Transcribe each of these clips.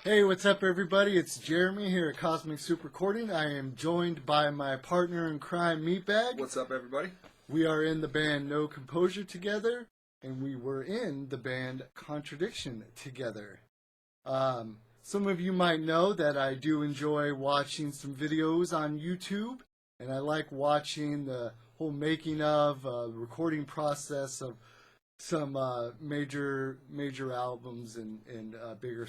Hey, what's up, everybody? It's Jeremy here at Cosmic Soup Recording. I am joined by my partner in crime, Meatbag. What's up, everybody? We are in the band No Composure together, and we were in the band Contradiktion together. Some of you might know that I do enjoy watching some videos on YouTube, and I like watching the whole making of, recording process of some major albums and bigger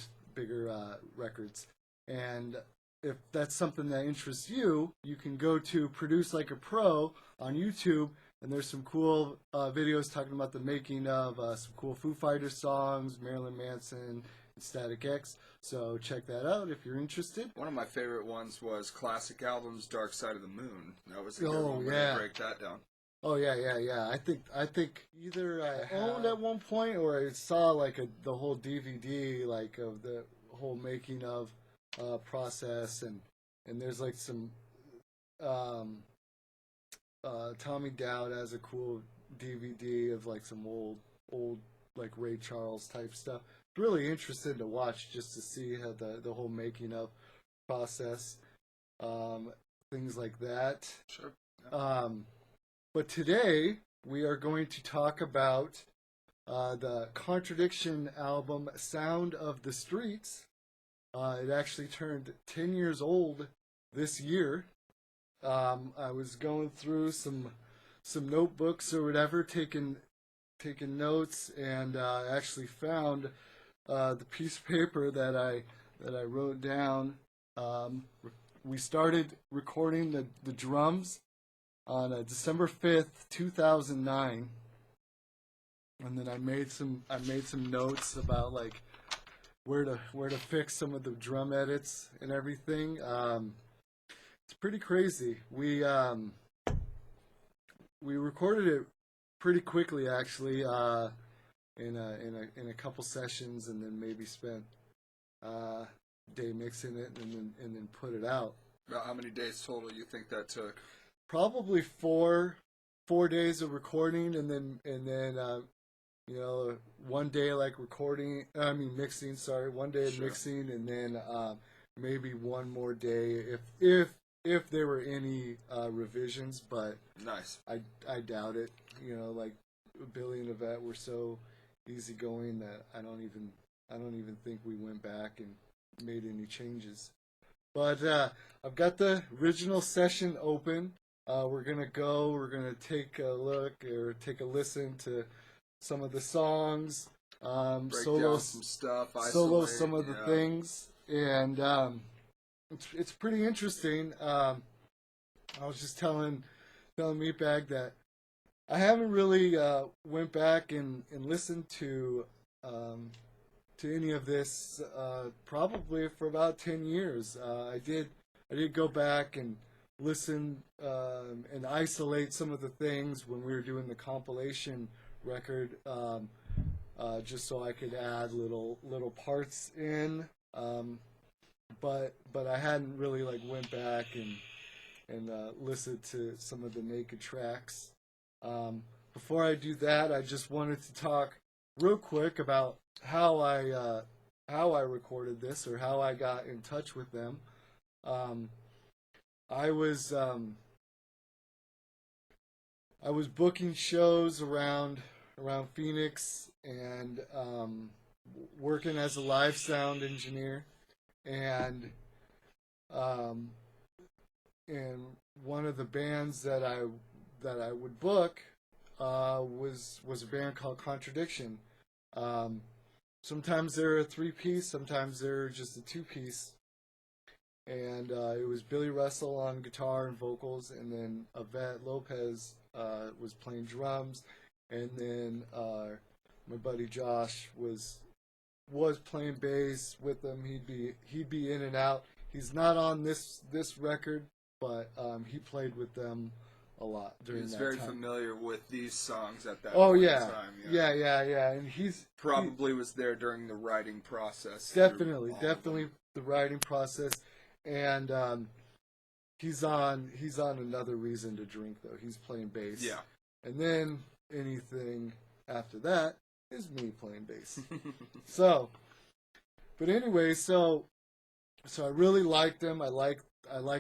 records. And if that's something that interests you, you can go to Produce Like a Pro on YouTube, and there's some cool videos talking about the making of some cool Foo Fighters songs, Marilyn Manson, and Static X. So check that out if you're interested. One of my favorite ones was Classic Albums, Dark Side of the Moon. That was a good one where they break that down. Oh yeah. I think either I owned at one point or I saw like the whole DVD like of the whole making of process, and there's like some Tommy Dowd has a cool DVD of like some old like Ray Charles type stuff. Really interested to watch just to see how the whole making of process, things like that. Sure. Yeah. But today we are going to talk about the Contradiktion album, Sound of the Streets. It actually turned 10 years old this year. I was going through some notebooks or whatever, taking notes, and actually found the piece of paper that I wrote down. We started recording the drums on December 5th, 2009, and then I made some notes about like where to fix some of the drum edits and everything. It's pretty crazy. We recorded it pretty quickly, actually, in a couple sessions, and then maybe spent a day mixing it and then put it out. About how many days total you think that took? Probably 4 days of recording, and then one day like mixing. Sorry, one day of mixing, and then maybe one more day if there were any revisions. But nice. I doubt it. Like Billy and Yvette were so easygoing that I don't even think we went back and made any changes. But I've got the original session open. We're gonna take a look or take a listen to some of the songs, solo some stuff, solo some of the things, and it's pretty interesting. I was just telling Meatbag that I haven't really went back and listened to any of this probably for about 10 years. I did go back and listen and isolate some of the things when we were doing the compilation record, just so I could add little parts in. But I hadn't really like went back and listened to some of the naked tracks. Before I do that, I just wanted to talk real quick about how I recorded this, or how I got in touch with them. I was booking shows around Phoenix, and working as a live sound engineer, and one of the bands that I would book was a band called Contradiktion. Sometimes they're a 3-piece, sometimes they're just a 2-piece. And it was Billy Russell on guitar and vocals, and then Yvette Lopez was playing drums, and then my buddy Josh was playing bass with them. He'd be in and out. He's not on this record, but he played with them a lot during that time. He was very familiar with these songs at that point in time. Yeah. And he's probably was there during the writing process. Definitely the writing process. And he's on Another Reason to Drink, though. He's playing bass. Yeah. And then anything after that is me playing bass. So but anyway, so I really liked them. I like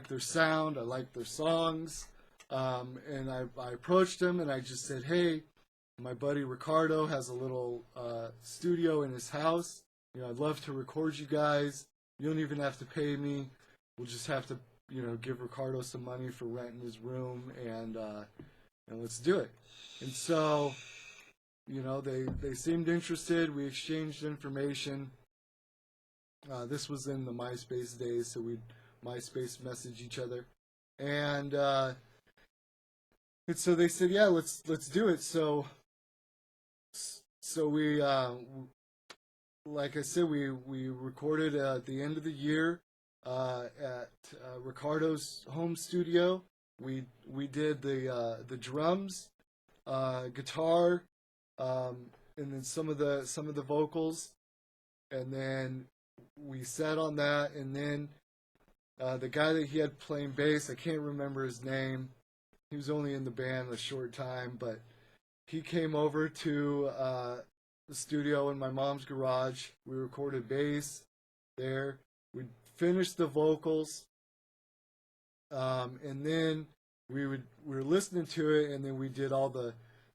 their sound. I like their songs. And I approached them and I just said, hey, my buddy Ricardo has a little studio in his house. You know, I'd love to record you guys. You don't even have to pay me. We'll just have to, you know, give Ricardo some money for renting his room, and let's do it. And so, you know, they seemed interested. We exchanged information. This was in the MySpace days, so we'd MySpace message each other, and so they said, yeah, let's do it. So we, like I said, we recorded at the end of the year at Ricardo's home studio. We did the drums, guitar, and then some of the vocals, and then we sat on that. And then the guy that he had playing bass, I can't remember his name. He was only in the band a short time, but he came over to the studio in my mom's garage. We recorded bass there. We finished the vocals, and then we were listening to it, and then we did all the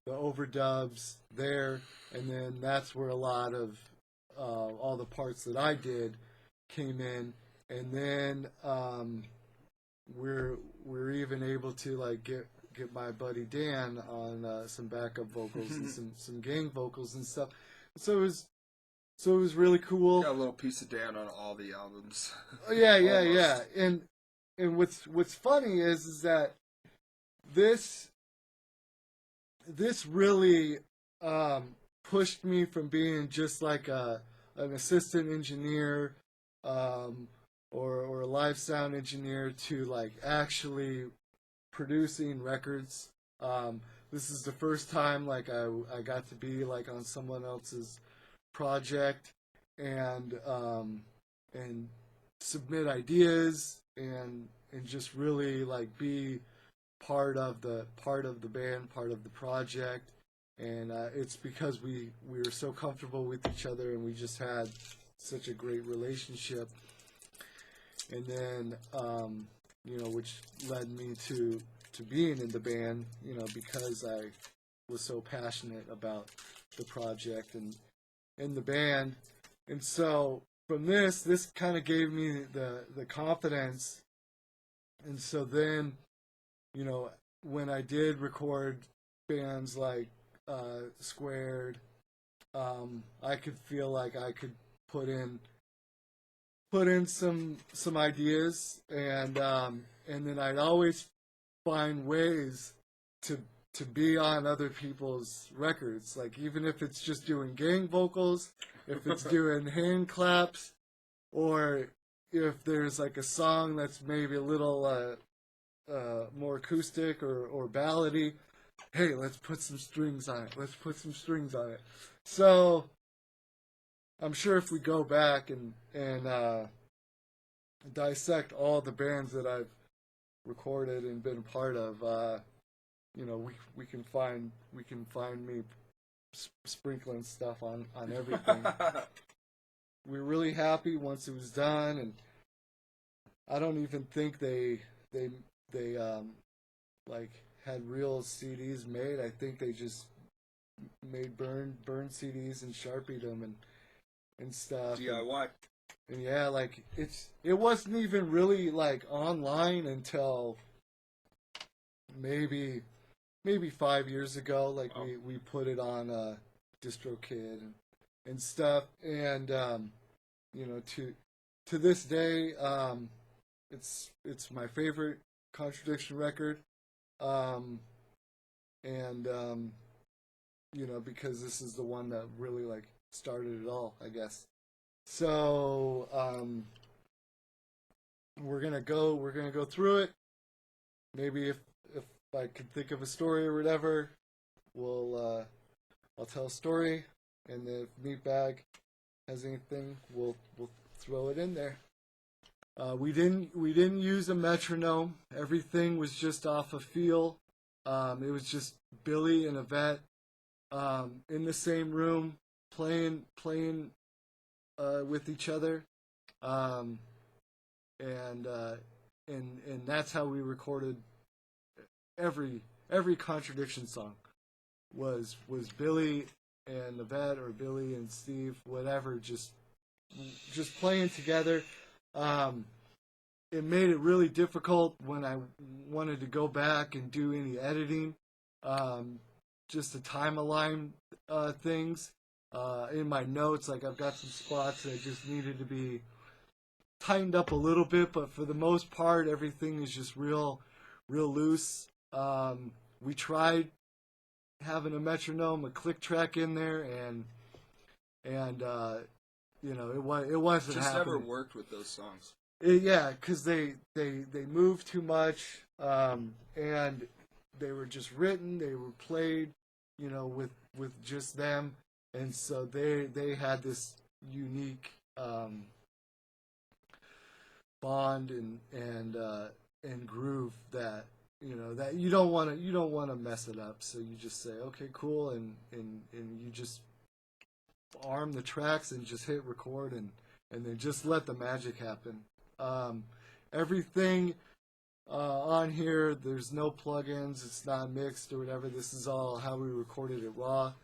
overdubs there, and then that's where a lot of all the parts that I did came in, and then we're even able to like get my buddy Dan on some backup vocals and some gang vocals and stuff. So it was really cool. Got a little piece of Dan on all the albums. Yeah. And what's funny is that this really pushed me from being just like an assistant engineer or a live sound engineer to like actually producing records. This is the first time like I got to be like on someone else's project and submit ideas and just really like be part of the band, part of the project. And it's because we were so comfortable with each other and we just had such a great relationship. And then which led me to being in the band, because I was so passionate about the project and in the band. And so from this kind of gave me the confidence. And so then, when I did record bands like Squared, I could feel like I could put in some ideas, and then I'd always find ways to be on other people's records, like even if it's just doing gang vocals, if it's doing hand claps, or if there's like a song that's maybe a little more acoustic or ballady. Hey, let's put some strings on it. So I'm sure if we go back and dissect all the bands that I've recorded and been a part of, we can find me sprinkling stuff on everything. We were really happy once it was done, and I don't even think they like had real CDs made. I think they just made burn CDs and Sharpied them and stuff. DIY. And yeah, like it wasn't even really like online until maybe 5 years ago. Like we put it on DistroKid and stuff, and to this day, it's my favorite Contradiktion record, because this is the one that really like started it all, I guess. So we're gonna go through it. Maybe if I could think of a story or whatever, I'll tell a story, and if Meatbag has anything, we'll throw it in there. We didn't use a metronome. Everything was just off a feel. It was just Billy and Yvette in the same room playing with each other, and that's how we recorded every Contradiction song. Was Billy and Yvette, or Billy and Steve, whatever, just playing together. It made it really difficult when I wanted to go back and do any editing, just to time align things in my notes. Like, I've got some spots that just needed to be tightened up a little bit, but for the most part, everything is just real loose. We tried having a metronome, a click track in there, and it wasn't just happening. Never worked with those songs. Yeah, because they moved too much, and they were just written. They were played, with just them, and so they had this unique bond and groove that that you don't want to mess it up. So you just say, okay, cool, and you just arm the tracks and just hit record, and then just let the magic happen. Everything on here, there's no plugins, it's not mixed or whatever. This is all how we recorded it raw.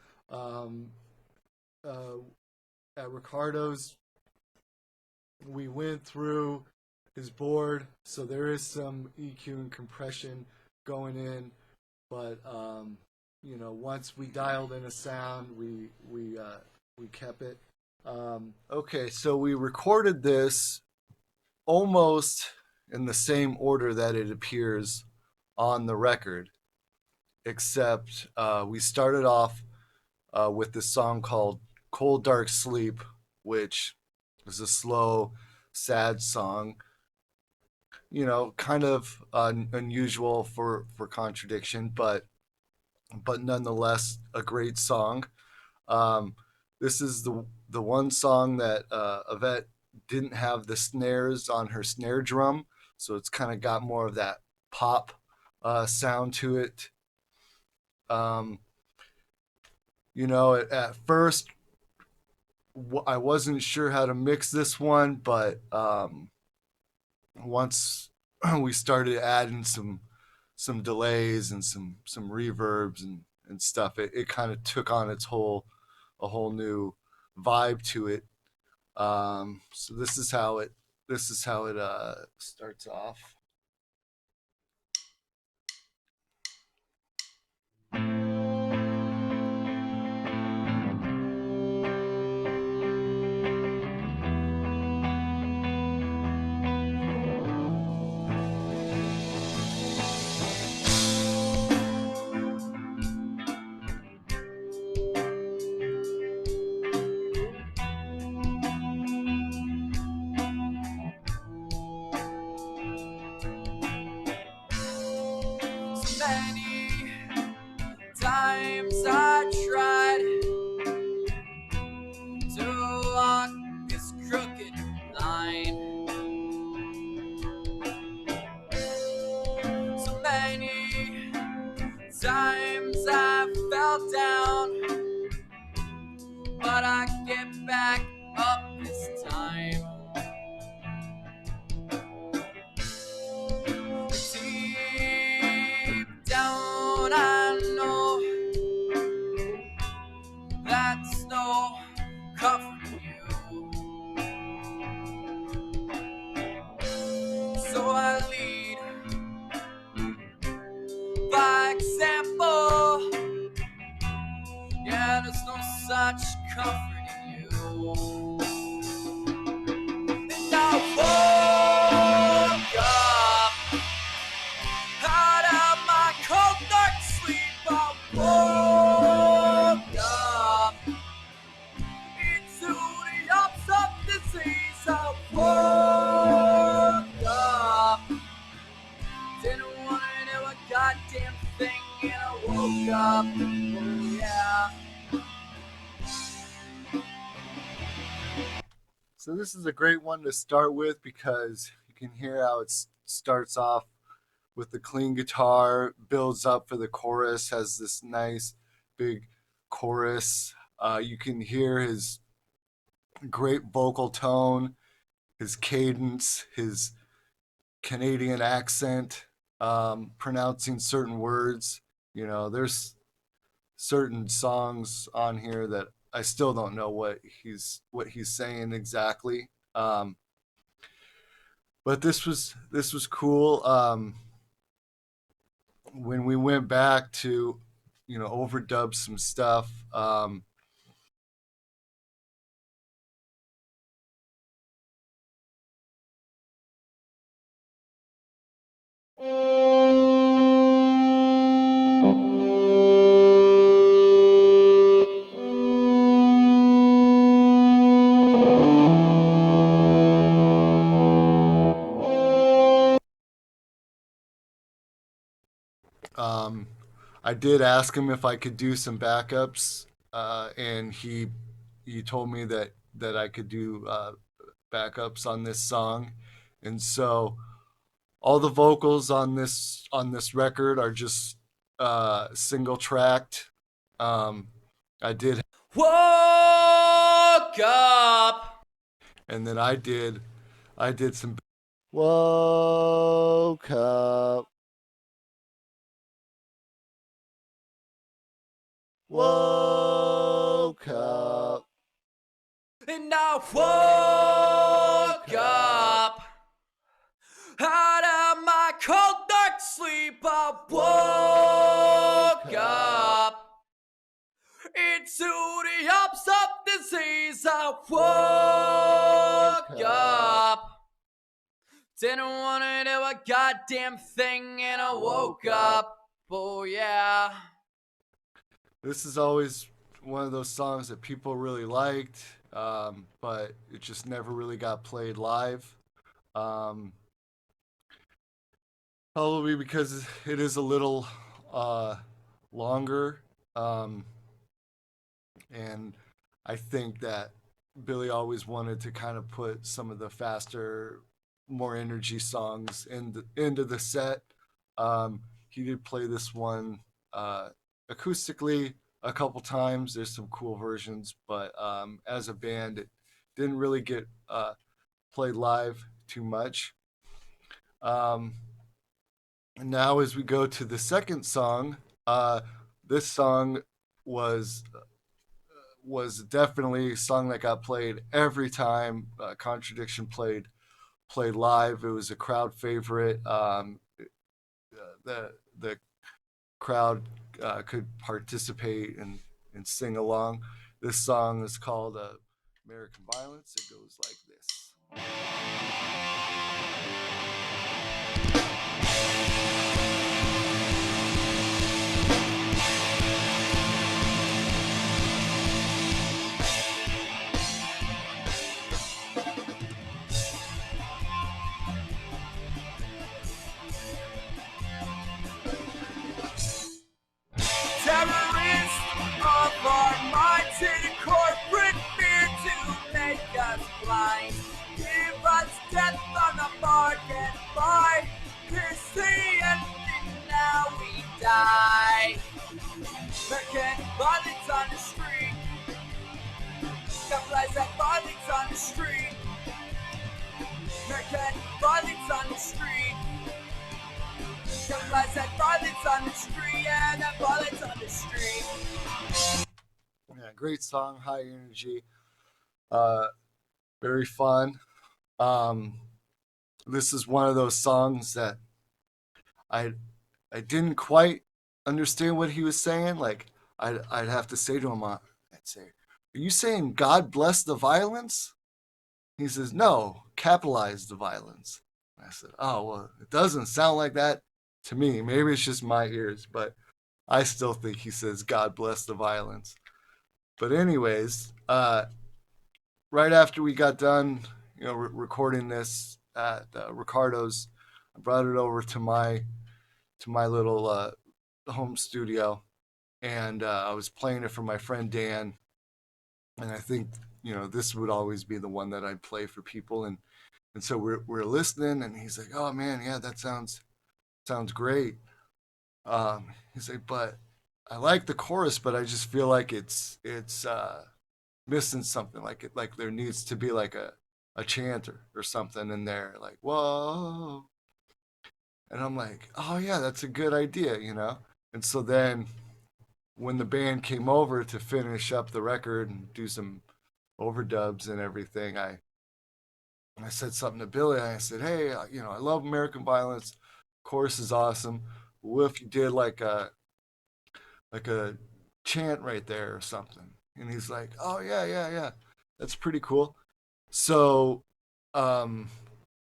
At Ricardo's, we went through his board, so there is some EQ and compression going in, but once we dialed in a sound, we kept it. Okay, so we recorded this almost in the same order that it appears on the record, except we started off with this song called Cold Dark Sleep, which is a slow, sad song, kind of unusual for Contradiction, but nonetheless a great song. This is the one song that Yvette didn't have the snares on her snare drum, so it's kind of got more of that pop sound to it. At first I wasn't sure how to mix this one, but once we started adding some delays and some reverbs and stuff, it kind of took on a whole new vibe to it. So this is how it starts off. Many times I tried to walk this crooked line. So many times I fell down, but I get back up this time. Deep down I know that's no comfort to you, so I lead by example. Yeah, there's no such comfort in you. And I woke up out of my cold dark sleep. I woke up into the ups of disease. I woke up, didn't want to do a goddamn thing, and I woke up. Oh yeah. So this is a great one to start with because you can hear how it starts off with the clean guitar, builds up for the chorus, has this nice big chorus. You can hear his great vocal tone, his cadence, his Canadian accent, pronouncing certain words. You know, there's certain songs on here that I still don't know what he's saying exactly. But this was cool. When we went back to, overdub some stuff. Um, I did ask him if I could do some backups, and he told me that I could do backups on this song, and so all the vocals on this record are just single tracked. I did, Woke up. and then I did some. Woke up. Woke up. And I woke up out of my cold dark sleep. I woke up into the ups of disease. I woke up. Didn't want to do a goddamn thing, and I woke up. Oh yeah. This is always one of those songs that people really liked, but it just never really got played live. Um, Probably because it is a little longer, um, and I think that Billy always wanted to kind of put some of the faster, more energy songs into the set. He did play this one acoustically a couple times. There's some cool versions, but as a band, it didn't really get played live too much. Um, and now, as we go to the second song, this song was was definitely a song that got played every time Contradiction played live. It was a crowd favorite. The crowd could participate and sing along. This song is called American Violence. It goes like this. Terrorists of our minds in corporate fear to make us blind. Give us death on the bargain buy. Pierce the ending, now we die. American violence on the street. Capitalize that violence on the street. American violence on the street. Capitalize that violence on the street, and that violence on the street. Yeah, great song, high energy, uh, very fun. Um, this is one of those songs that I I didn't quite understand what he was saying. Like I'd have to say to him, I'd say, "Are you saying God bless the violence?" He says, "No, capitalize the violence." I said, "Oh well, it doesn't sound like that to me. Maybe it's just my ears, but I still think he says God bless the violence." But anyways, right after we got done, recording this at Ricardo's, I brought it over to my little home studio, and I was playing it for my friend Dan, and I think this would always be the one that I'd play for people, and so we're listening, and he's like, "Oh man, yeah, that sounds great." He's like, "But I like the chorus, but I just feel like it's missing something, like there needs to be like a chanter or something in there, like whoa. And I'm like, oh yeah, that's a good idea, you know. And so then when the band came over to finish up the record and do some overdubs and everything, I said something to Billy. I said, hey, you know, I love American Violence. Chorus is awesome. What if you did like a chant right there or something? And he's like, oh yeah, yeah, yeah, that's pretty cool. So, um,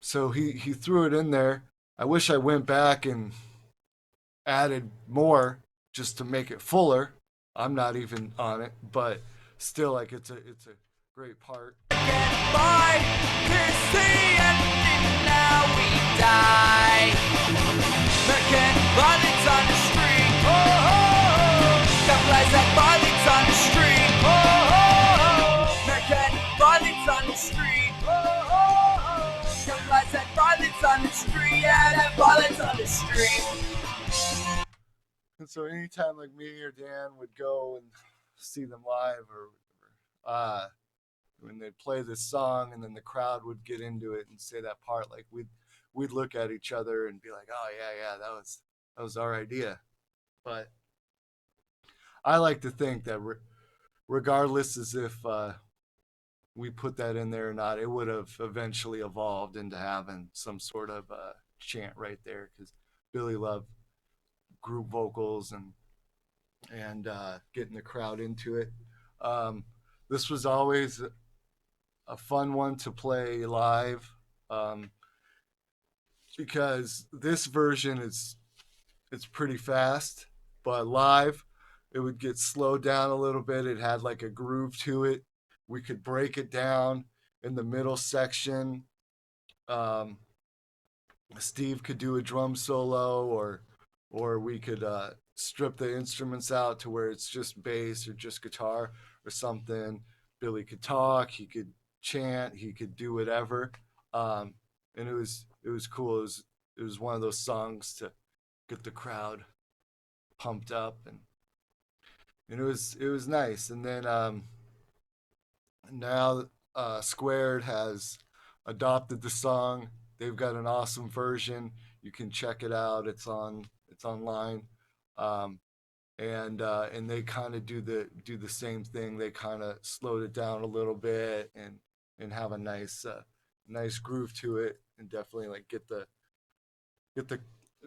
so he threw it in there. I wish I went back and added more just to make it fuller. I'm not even on it, but still, like it's a great part. Get by, here's the ending, now we die. American violence on the street, oh, oh, oh. Got flags like violence on the street, oh, oh, oh. American violence on the street, oh, oh, oh. Got flags like violence on the street, yeah, that violence on the street. And so anytime like me or Dan would go and see them live, or when they'd play this song and then the crowd would get into it and say that part, like we'd look at each other and be like, oh yeah, yeah, that was our idea. But I like to think that regardless as if we put that in there or not, it would have eventually evolved into having some sort of chant right there, because Billy loved group vocals and getting the crowd into it. This was always a fun one to play live, because this version it's pretty fast, but live it would get slowed down a little bit. It had like a groove to it. We could break it down in the middle section. Um, Steve could do a drum solo, or we could strip the instruments out to where it's just bass or just guitar or something. Billy could talk, he could chant, he could do whatever, and it was cool. It was one of those songs to get the crowd pumped up, and it was nice. And then now Squared has adopted the song. They've got an awesome version. You can check it out. It's online, and they kind of do the same thing. They kind of slowed it down a little bit and have a nice groove to it, and definitely like get the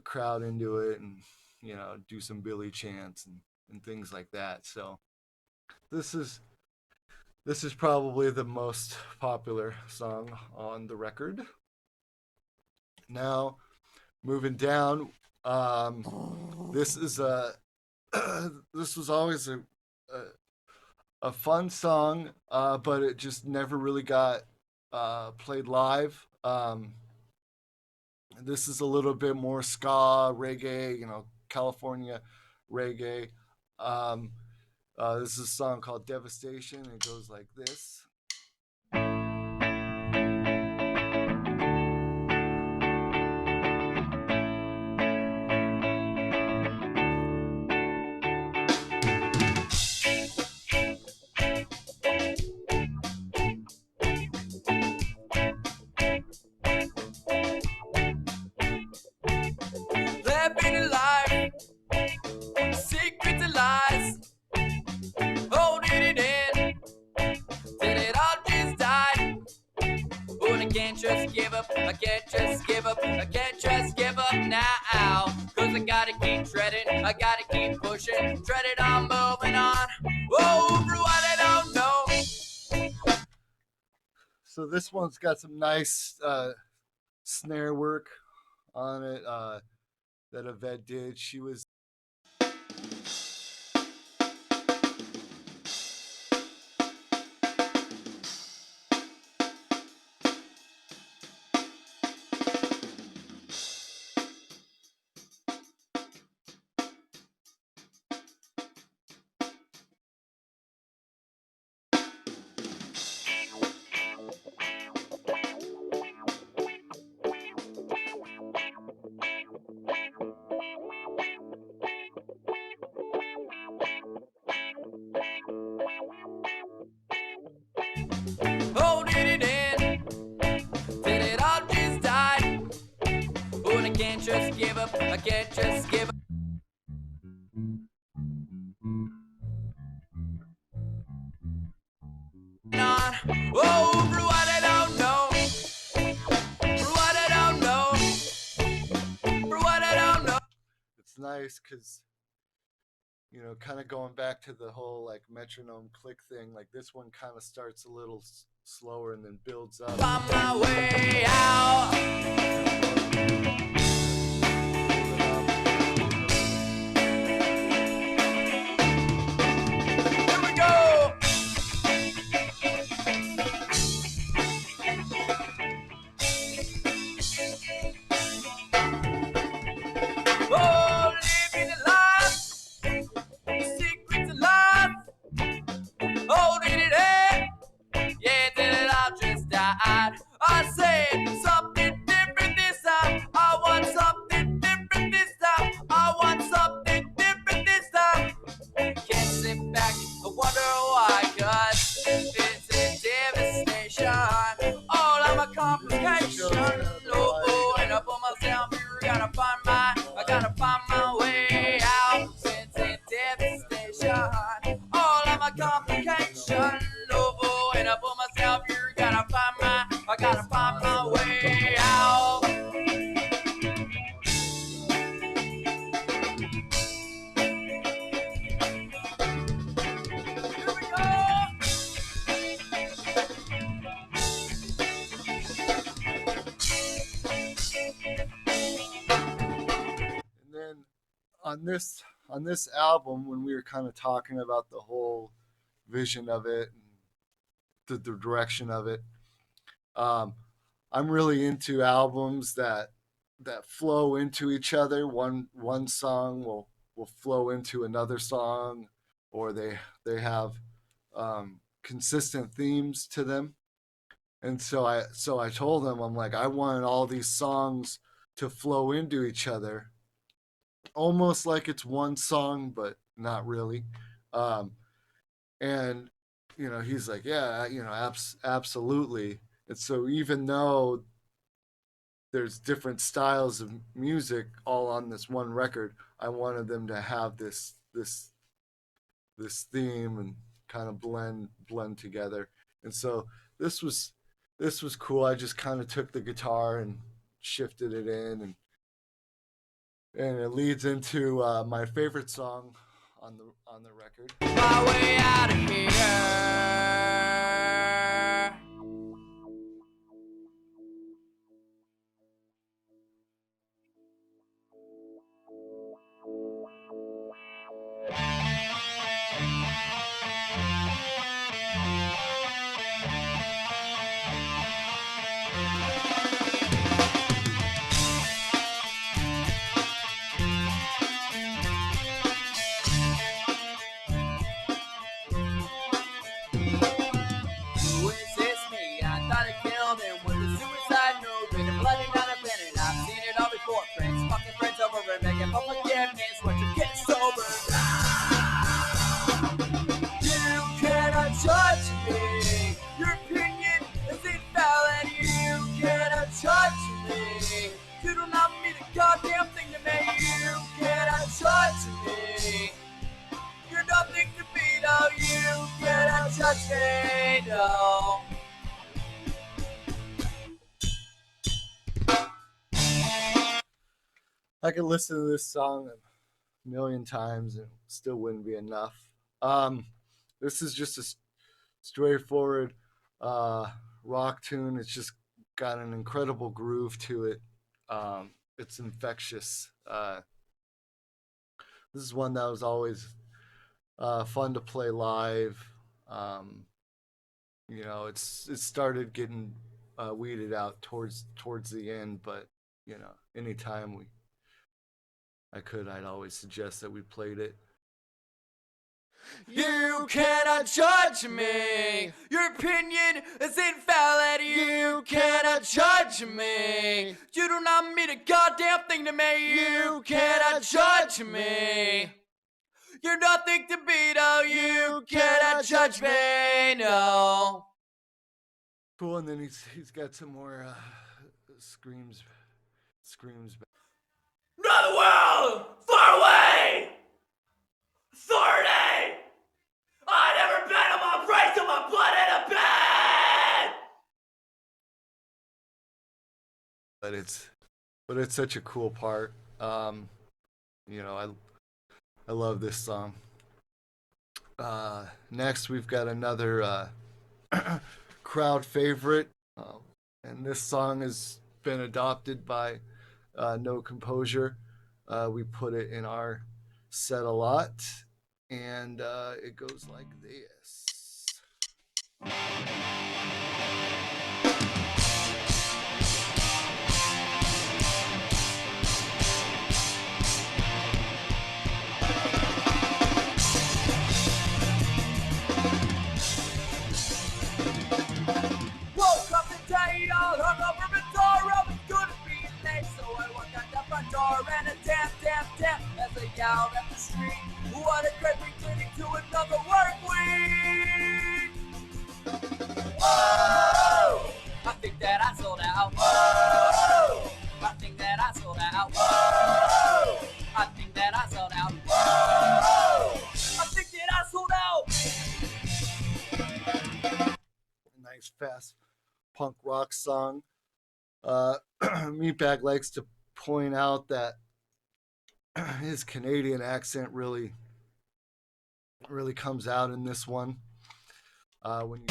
crowd into it, and you know, do some Billy chants and things like that. So this is probably the most popular song on the record. Now, moving down, this is this was always a fun song, but it just never really got played live. This is a little bit more ska, reggae, you know, California reggae. This is a song called Devastation. It goes like this. Living a life, secrets and lies, holding it in, till it all just died. But I can't just give up, I can't just give up, I can't just give up now. Cause I gotta keep treading, I gotta keep pushing, treading on, moving on, over what I don't know. So this one's got some nice snare work on it that Yvette did. She was I can't just give on. Oh, for what I don't know. For what I don't know. For what I don't know. It's nice because, you know, kind of going back to the whole like metronome click thing, like this one kind of starts a little slower and then builds up. On my way out. Oh, living a life, the secrets of life, holding it in, yeah, till it all just died. I said something different this time, I want something different this time, I want something different this time. Can't sit back and wonder why, cause it's a devastation. All of my complications, no, and up on myself, I gotta find my way out. Since it's devastation, all of my complications, no, and up on myself, I gotta find my way out. Here we go. And then on this album, when we were kind of talking about the whole vision of it and the direction of it, I'm really into albums that flow into each other. One song will flow into another song, or they have consistent themes to them. And so I told them, I'm like, I want all these songs to flow into each other, almost like it's one song, but not really. And you know, he's like, yeah, you know, absolutely. And so even though there's different styles of music all on this one record, I wanted them to have this theme and kind of blend together. And so this was cool. I just kind of took the guitar and shifted it in, and it leads into my favorite song on the record. My way out of here. Who is this me? I thought I killed him with a suicide note, written bloody down a pen, and I've seen it all before. Friends, fucking friends over and begging for forgiveness when you get sober. You cannot judge me. Your opinion is invalid. You cannot judge me. You do not mean a goddamn thing to me. You cannot judge me. You're nothing to me, no. You cannot judge me, no. I could listen to this song a million times and it still wouldn't be enough. This is just a straightforward rock tune. It's just got an incredible groove to it. It's infectious. This is one that was always fun to play live. You know, it started getting weeded out towards the end, but you know, anytime I'd always suggest that we played it. You cannot judge me. Your opinion is invalid. You cannot judge me. You do not mean a goddamn thing to me. You cannot judge me. You're nothing to me, no. You cannot judge me, no. Cool, and then he's got some more screams. No! far away. 30. I never bet on my brains till my blood in a bed. But it's such a cool part. You know, I love this song. Next, we've got another crowd favorite, and this song has been adopted by No Composure. We put it in our set a lot, and it goes like this. Woke up today all hungover and sore. I was gonna be late, so I walked out the front door and a damn as I yelled at the street. What a great beginning to another work week. Whoa! I think that I sold out. Whoa! I think that I sold out. Whoa! I think that I sold out. Whoa! I think that I sold out. Nice fast punk rock song. Meatbag likes to point out that his Canadian accent really comes out in this one. When you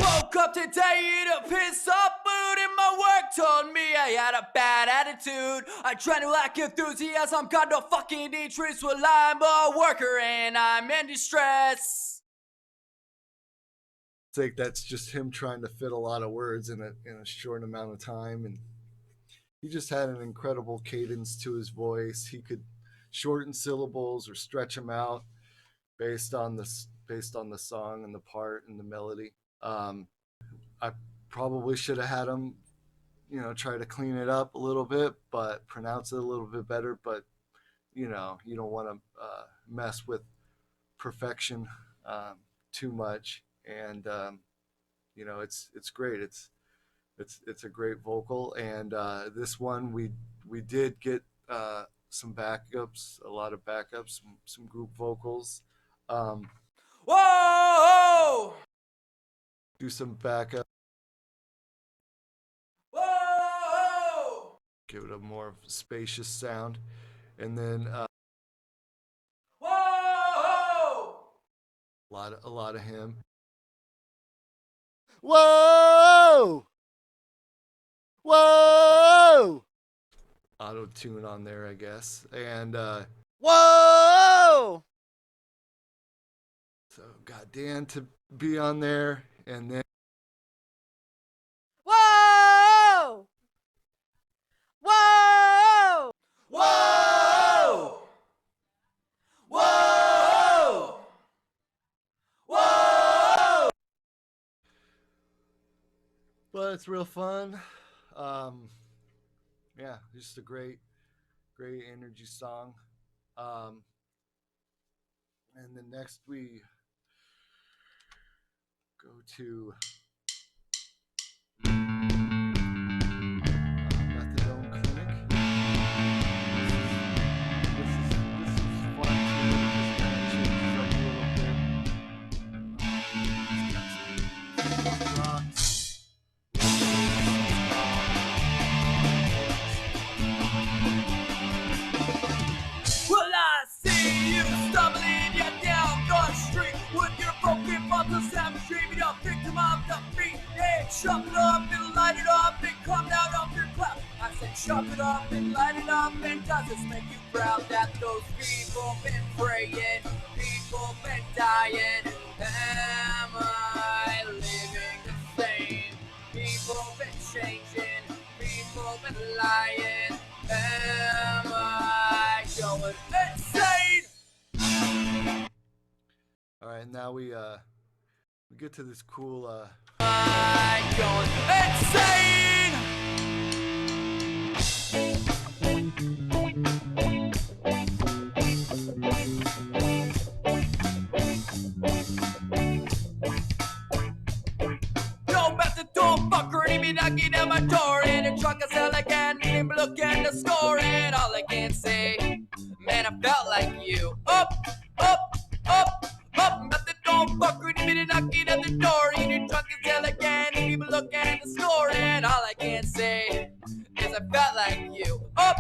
Woke up today in a piss off mood and my work told me I had a bad attitude. I try to lack enthusiasm, got no fucking interest. Well, I'm a worker and I'm in distress. think that's just him trying to fit a lot of words in a short amount of time, and he just had an incredible cadence to his voice. He could shorten syllables or stretch them out based on the song and the part and the melody. I probably should have had him, try to clean it up a little bit, but pronounce it a little bit better. But you don't want to mess with perfection too much. And it's great. It's a great vocal. And this one we did get some backups, a lot of backups, some group vocals. Whoa! Do some backup. Whoa! Give it a more spacious sound, and then Whoa! a lot of him. Whoa! Whoa! Auto tune on there, I guess, and whoa! So got Dan to be on there, and then Whoa! Whoa! Whoa! Whoa! Whoa! but it's real fun. Yeah, just a great energy song. And then next we go to Methadone Clinic. This is fun too. This kind of changes up a little bit. It's got some rocks. Well, I see you stumbling you down the street with your broken bottles and dreaming of victim of the beat. Hey, chop it up and light it up and come down off your cloud. I said chop it up and light it up, and does this make you proud that those people been praying, people been dying? Am I living the same? People been changing, people been lying. Am I going insane? All right, now we get to this cool Am I going insane? Yo, Methadone fucker, he be knocking at my door in a truck. I sell again, need him looking to a score, and all I can say, man, I felt like you. Up, up, up, up, but the don't fuck with me, knocking at the door. In your trunk is hell again, and even looking at the score, and all I can say is I felt like you. Up,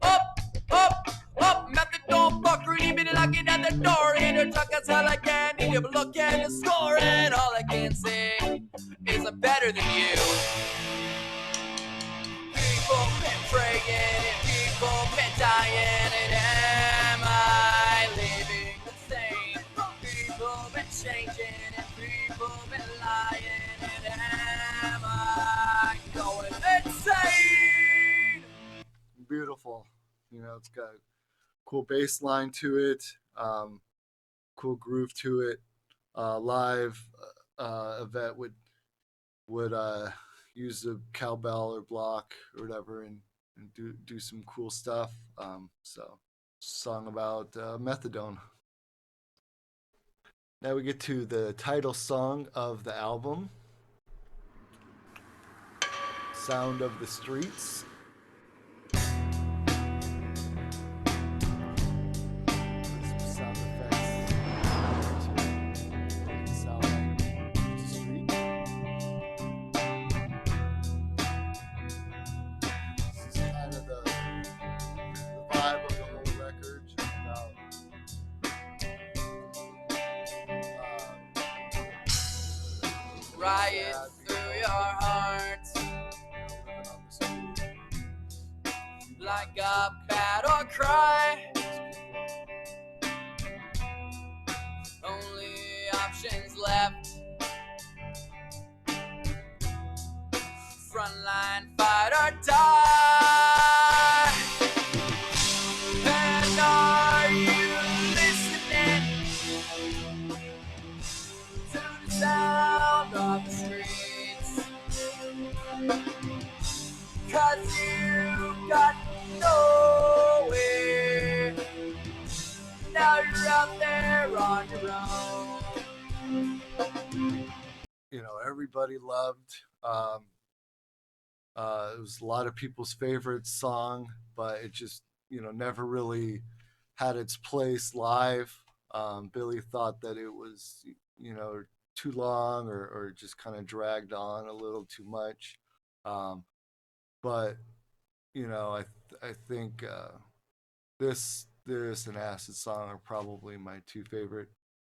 up, up, up, but the don't fuck with me, knocking at the door. In your trunk is hell again, and even looking at the score, and all I can say is I'm better than you. People been praying and people been dying, and am I living the same? People been changing and people been lying, and am I going insane? Beautiful. You know, it's got a cool bass line to it, cool groove to it. Live, Yvette would use the cowbell or block or whatever and do some cool stuff. So, song about methadone. Now we get to the title song of the album, Sound of the Streets. Put some sound effects to make it sound like the street. This is kind of the vibe of the whole record, just about Riot through your heart living on the street. like a battle cry. Only options left. Frontline, fight or die. And are you listening to the sound of the streets? 'Cause you got nowhere. Now you're out there on your own. You know, everybody loved. It was a lot of people's favorite song, but it just, you know, never really had its place live. Billy thought that it was, you know, too long or just kind of dragged on a little too much. But you know, I think this and Acid Song are probably my two favorite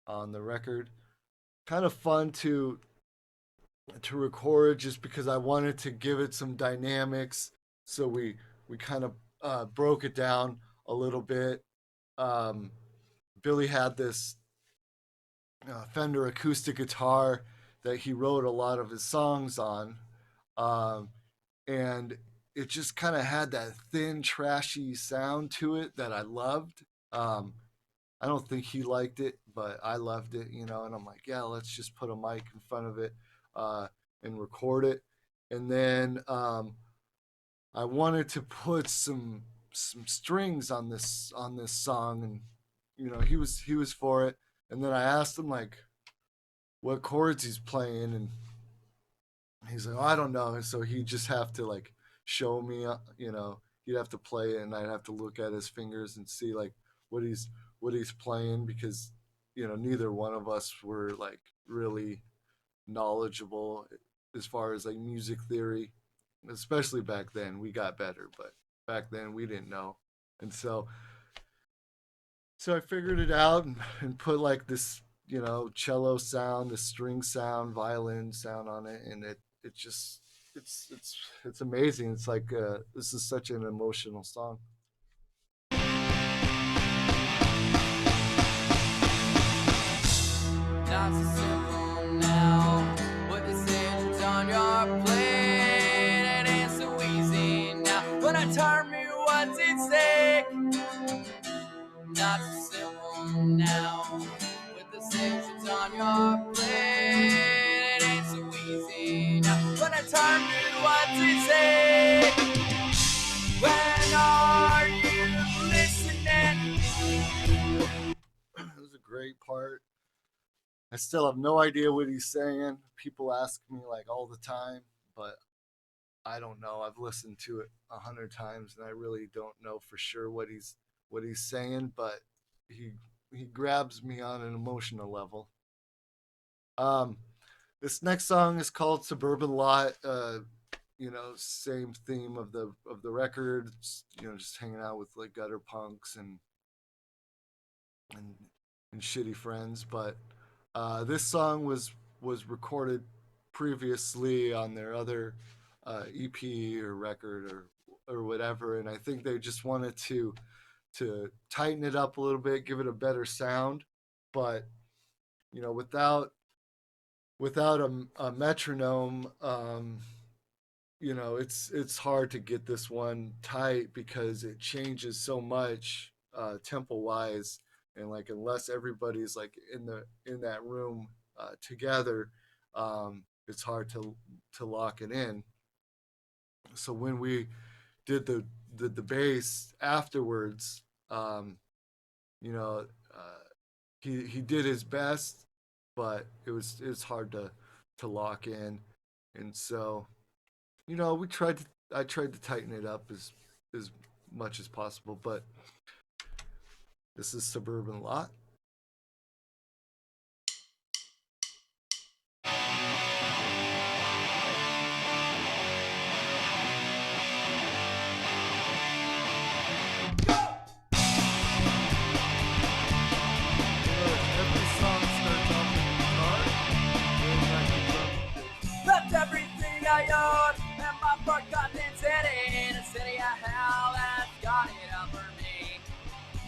on the record. Kind of fun to record just because I wanted to give it some dynamics. So we kind of broke it down a little bit. Billy had this Fender acoustic guitar that he wrote a lot of his songs on, and it just kind of had that thin, trashy sound to it that I loved. I don't think he liked it, but I loved it, you know. And I'm like, yeah, let's just put a mic in front of it and record it. And then I wanted to put some strings on this song, and you know, he was for it. And then I asked him like what chords he's playing, and he's like, oh, I don't know. And so he'd just have to like show me, you know, he'd have to play it, and I'd have to look at his fingers and see like what he's playing, because you know, neither one of us were like really knowledgeable as far as like music theory, especially back then. We got better, but back then we didn't know. And so I figured it out and put like this, you know, cello sound, the string sound, violin sound on it, and it just it's amazing. It's like this is such an emotional song. Not so simple now. With decisions on your plate, it ain't so easy now. When I turn me, what's at stake? Not so simple now. With decisions on your plate, it ain't so easy now. When I turn me, what's at stake? When are you listening? It was a great part. I still have no idea what he's saying. People ask me like all the time, but I don't know. I've listened to it 100 times, and I really don't know for sure what he's saying, but he he grabs me on an emotional level. Um, this next song is called "Suburban Lot." Same theme of the record. Just hanging out with like gutter punks and and shitty friends. But this song was recorded previously on their other EP or record or whatever, and I think they just wanted to tighten it up a little bit, give it a better sound, but without a metronome, it's hard to get this one tight because it changes so much tempo wise, and like unless everybody's like in that room together, it's hard to lock it in. So when we did the bass afterwards, you know, he did his best, but it's hard to lock in, and so we tried to I tried to tighten it up as much as possible, but this is Suburban Lot. Every song starts off with guitar, then like the drum kit. Left everything I own and my forgotten city, the city of hell has got it up for me.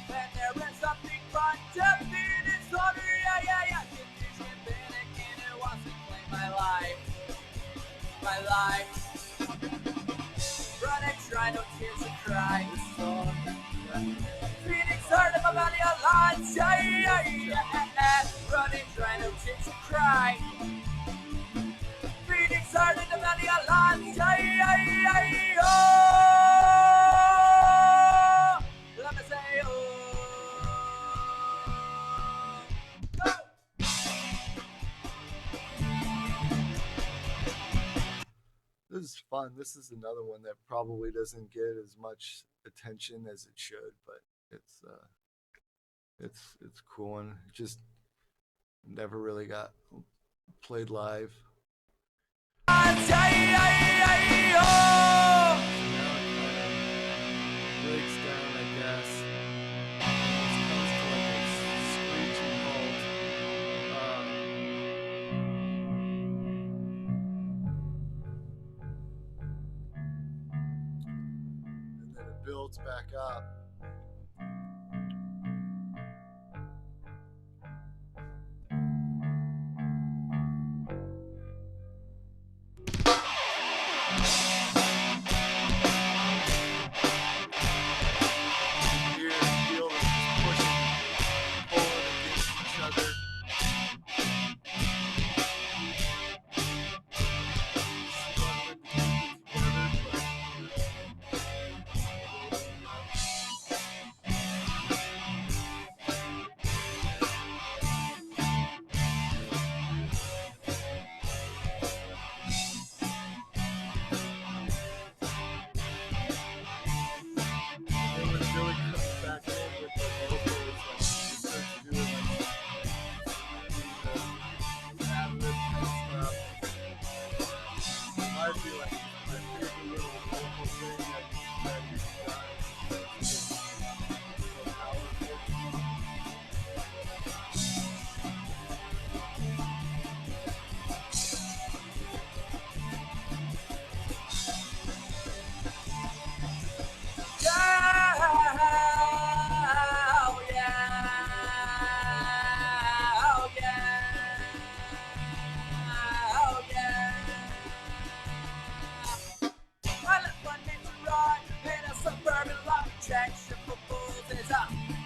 When there is something fun to be disorder, yeah, confusion, panic, and it wants to claim my life, running, trying no tears to cry. Feeling hard in my body a lot, yeah, running, trying no tears to cry. Feeling hard in the body a lot, oh. Let me say, oh. This is fun. This is another one that probably doesn't get as much attention as it should, but it's cool and it just never really got played live. Breaks down, I guess. It comes to like a screeching halt. And then it builds back up. You feel them just pushing, pulling against each other. Struggling to keep it And when Billy comes back in with the vocals, like he starts doing like ad-lib stuff. I feel like my favorite little vocal thing that he's done is so powerful.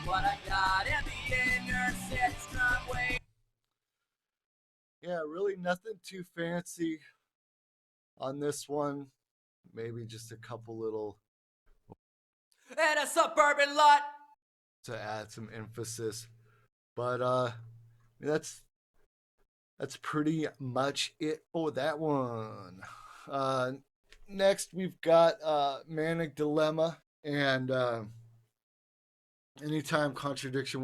What I got in the inner city strong way. Yeah, really nothing too fancy on this one. Maybe just a couple little In a suburban lot. to add some emphasis. But that's pretty much it for that one. next we've got Manic Dilemma, and anytime Contradiction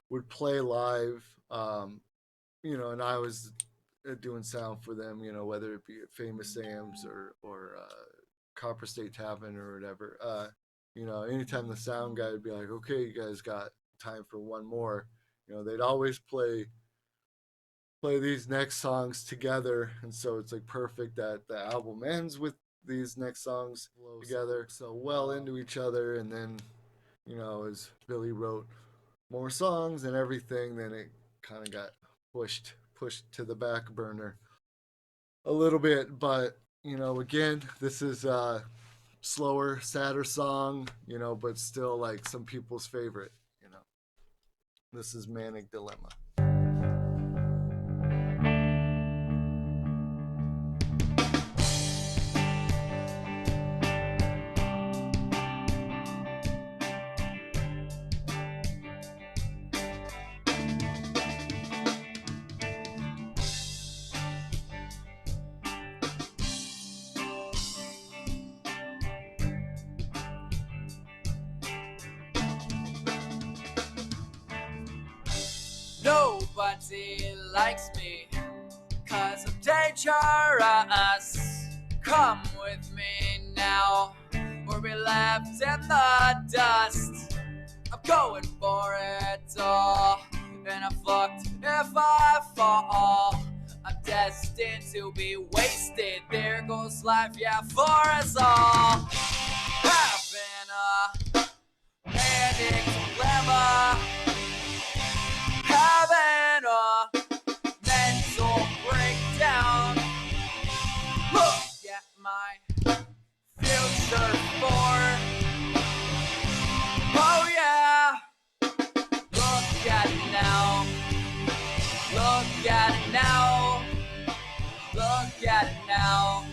would play live, and I was doing sound for them, whether it be at Famous Sam's or Copper State Tavern or whatever. Anytime the sound guy would be like, "Okay, you guys got time for one more," they'd always play these next songs together, and so it's like perfect that the album ends with these next songs together, so well into each other, and then as Billy wrote more songs and everything, then it kind of got pushed to the back burner a little bit. But again, this is a slower, sadder song, but still like some people's favorite. This is Manic Dilemma. Nobody likes me, 'cause I'm dangerous. Come with me now, or be left in the dust. I'm going for it all, and I'm fucked if I fall. I'm destined to be wasted. There goes life, yeah, for us all. Having a manic dilemma, having a mental breakdown. Look at my future for. Oh yeah. Look at it now. Look at it now. Look at it now.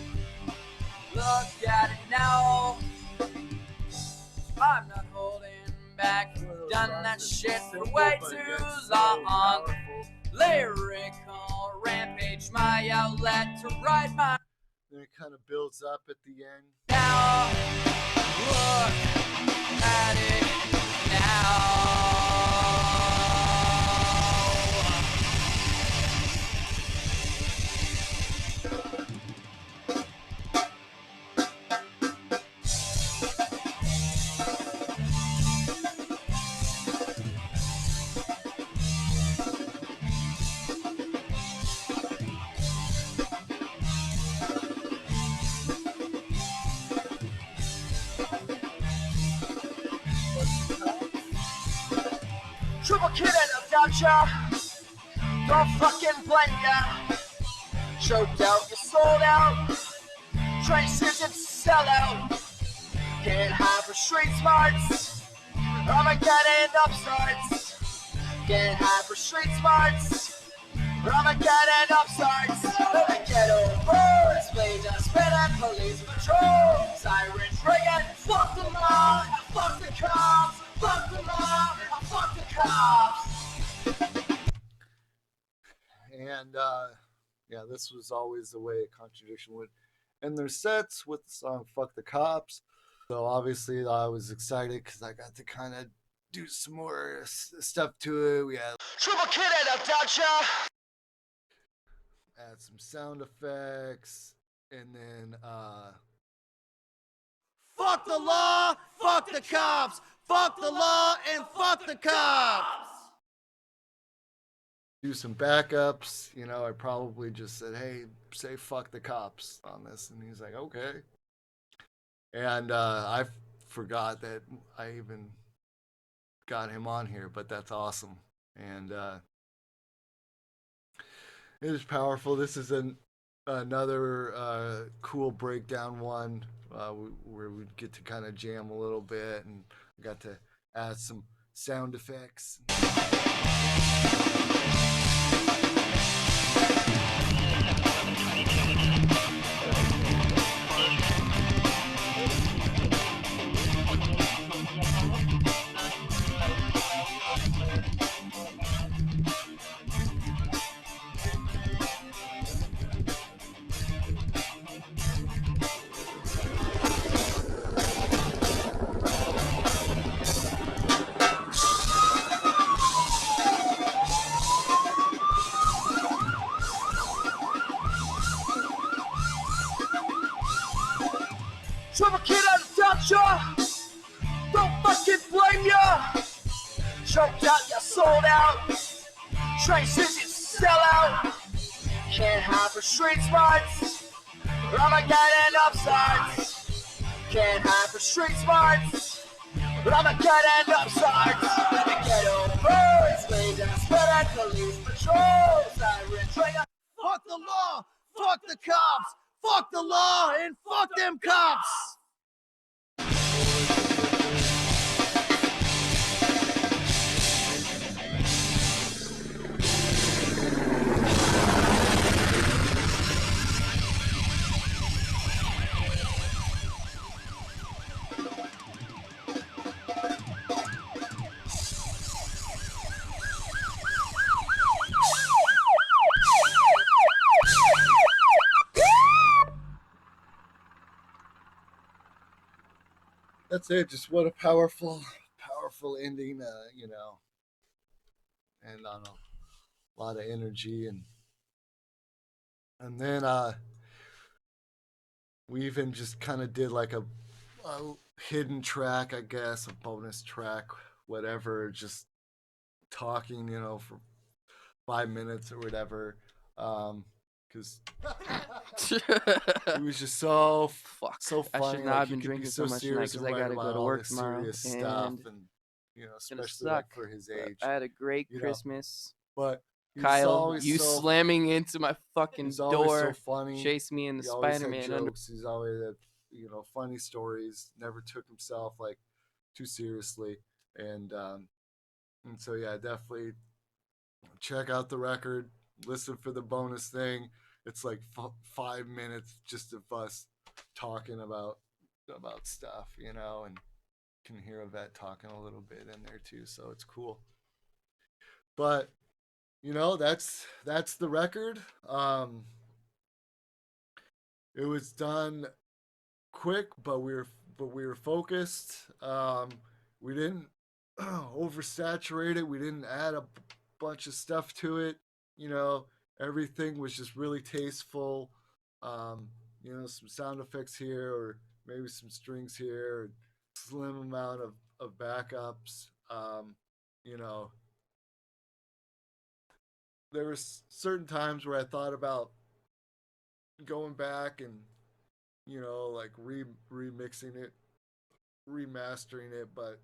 Look at it now. I'm not holding back. Done that shit for way too long. Lyrical rampage, my outlet to write my. Then it kind of builds up at the end. Now, look at it now. Triple kid and a gotcha. Don't fucking blend ya. Choked out, you sold out. Traces and sell out. Get high for street smarts. Armageddon upstarts. Get high for street smarts. Armageddon upstarts. The ghetto birds play the spin and police patrol. Sirens ringing. Fuck the law. Fuck the cops. Fuck the law. Fuck the cops. And this was always the way Contradiction would end their sets, with the song "Fuck the Cops." So obviously I was excited because I got to kind of do some more stuff to it. We had Triple kid and a gotcha. add some sound effects, and then fuck the law, fuck the cops, fuck the law, and fuck the cops. Do some backups. I probably just said, "Hey, say fuck the cops" on this, and he's like, "Okay." And I forgot that I even got him on here, but that's awesome. And it is powerful. This is another cool breakdown one where we get to kind of jam a little bit, and we got to add some sound effects. Trouble kid on the top shore. Don't fucking blame ya. Choked out, you sold out. Traces, you sell out. Can't hide for street smarts. I'm a guy and upstarts. Can't hide for street smarts. But I'm a cat and upstarts. The ghetto birds, slaves and spread at police patrols. Siren train. Fuck the law, fuck the cops, fuck the law, and fuck them cops. That's it. Just what a powerful ending, and on a lot of energy, and then we even just kind of did like a hidden track, I guess, a bonus track, whatever, just talking, for 5 minutes or whatever, because it was just so so funny. I should not have been he could be drinking so so much tonight serious because and I write gotta go about to all work this tomorrow, serious stuff, and and it's gonna especially like suck. for his But age. I had a great you know. Christmas. But he's Kyle, always you so, slamming into my fucking he's always so door, funny. chase me in the He always had Spider-Man under. jokes. He's always had, funny stories. Never took himself like too seriously, and so yeah, definitely check out the record. Listen for the bonus thing. It's like 5 minutes just of us talking about stuff, and can hear Yvette talking a little bit in there too, so it's cool. But that's the record. It was done quick, but we were focused. We didn't oversaturate it. We didn't add a bunch of stuff to it. Everything was just really tasteful. Some sound effects here, or maybe some strings here, or slim amount of backups. There were certain times where I thought about going back and like remixing it, remastering it, but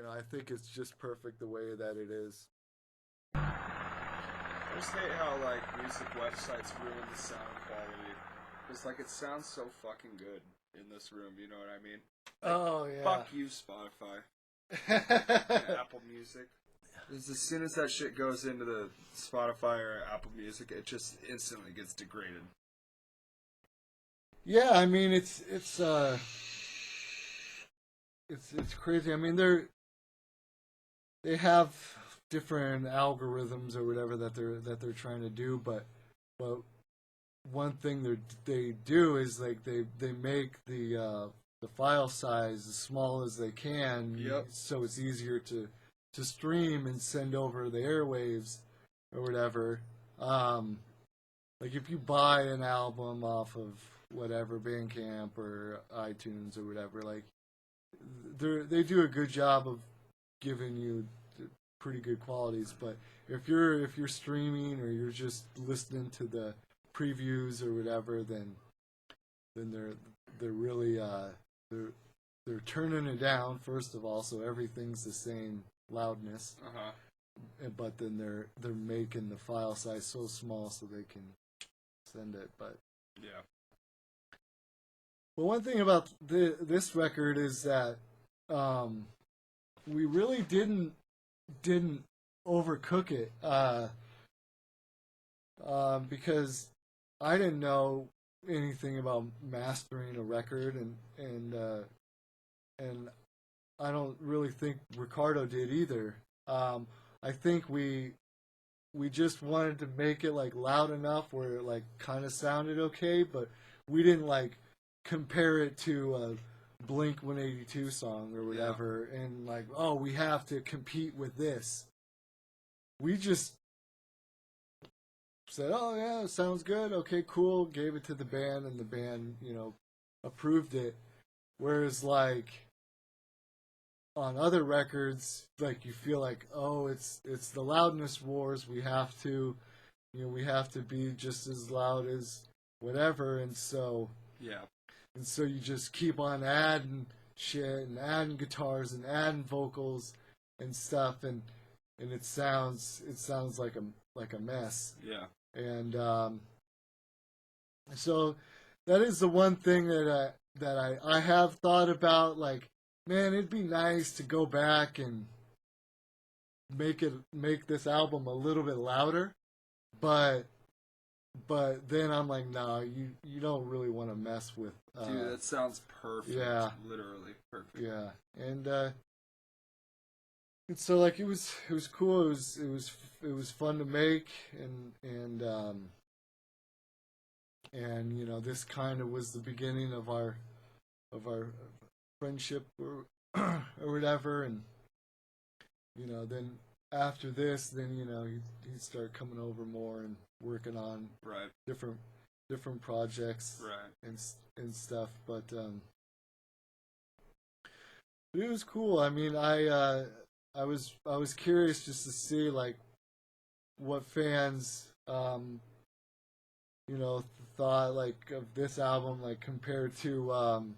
I think it's just perfect the way that it is. I just hate how music websites ruin the sound quality. It's it sounds so fucking good in this room. You know what I mean? Oh yeah. Fuck you, Spotify. Apple Music. As soon as that shit goes into the Spotify or Apple Music, it just instantly gets degraded. Yeah, I mean it's crazy. I mean they have different algorithms or whatever that they're trying to do, but one thing they do is they make the file size as small as they can. Yep. So it's easier to stream and send over the airwaves or whatever. If you buy an album off of whatever Bandcamp or iTunes or whatever, they do a good job of giving you pretty good qualities. But if you're streaming or you're just listening to the previews or whatever, then they're really they're turning it down first of all, so everything's the same loudness. But then they're making the file size so small so they can send it. But yeah. Well, one thing about this record is that we really didn't overcook it, because I didn't know anything about mastering a record, and I don't really think Ricardo did either. I think we just wanted to make it loud enough where it kind of sounded okay, but we didn't compare it to a Blink 182 song or whatever, yeah. And we have to compete with this. We just said, oh yeah, sounds good, okay, cool, gave it to the band, and the band, approved it. Whereas like on other records, like you feel like, oh, it's the loudness wars. We have to, we have to be just as loud as whatever, and so you just keep on adding shit and adding guitars and adding vocals and stuff, and it sounds like a mess. Yeah. And so that is the one thing that I have thought about. Like, man, it'd be nice to go back and make this album a little bit louder, but then I'm like, no, you don't really want to mess with. Dude, that sounds perfect. Yeah, literally perfect. Yeah, and so like it was cool. It was fun to make, and this kind of was the beginning of our friendship or whatever, and then after this, then he'd start coming over more and working on different projects and stuff, but it was cool. I mean, I was curious just to see like what fans thought like of this album, like compared to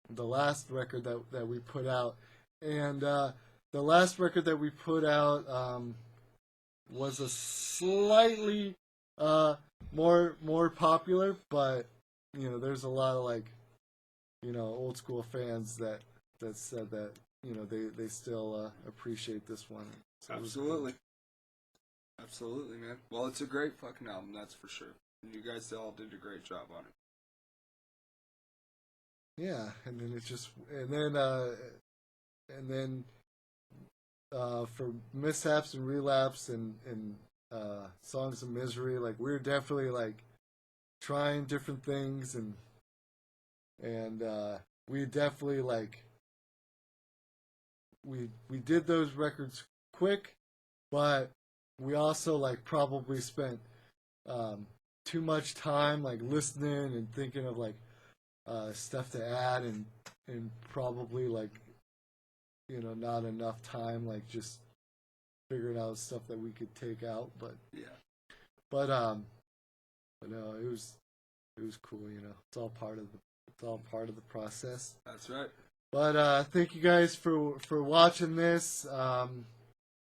the last record that we put out. And the last record that we put out was a slightly more popular, but there's a lot of like old school fans that said that they still appreciate this one. So Absolutely. Absolutely, man. Well, it's a great fucking album, that's for sure. And you guys all did a great job on it. Yeah, and then for Mishaps and Relapse and Songs of Misery, like we're definitely like trying different things, and we definitely like we did those records quick, but we also like probably spent too much time like listening and thinking of like stuff to add, and probably like not enough time like just figuring out stuff that we could take out, but no, it was cool. It's all part of the process. That's right. But thank you guys for watching this,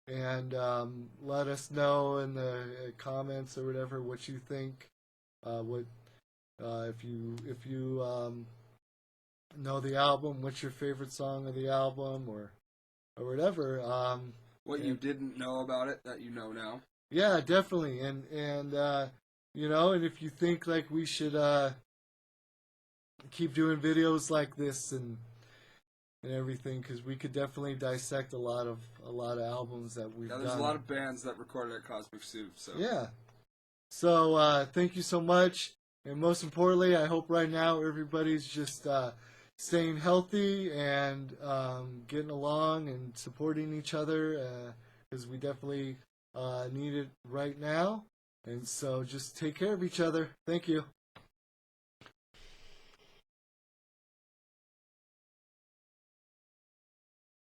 and let us know in the comments or whatever what you think. If you know the album, what's your favorite song of the album, or whatever. What you didn't know about it that you know now. Yeah, definitely, and and if you think like we should keep doing videos like this and everything, because we could definitely dissect a lot of albums that we've done. There's a lot of bands that recorded at Cosmic Soup, so yeah. So thank you so much, and most importantly, I hope right now everybody's just staying healthy and getting along and supporting each other, because we definitely need it right now. And so just take care of each other. Thank you.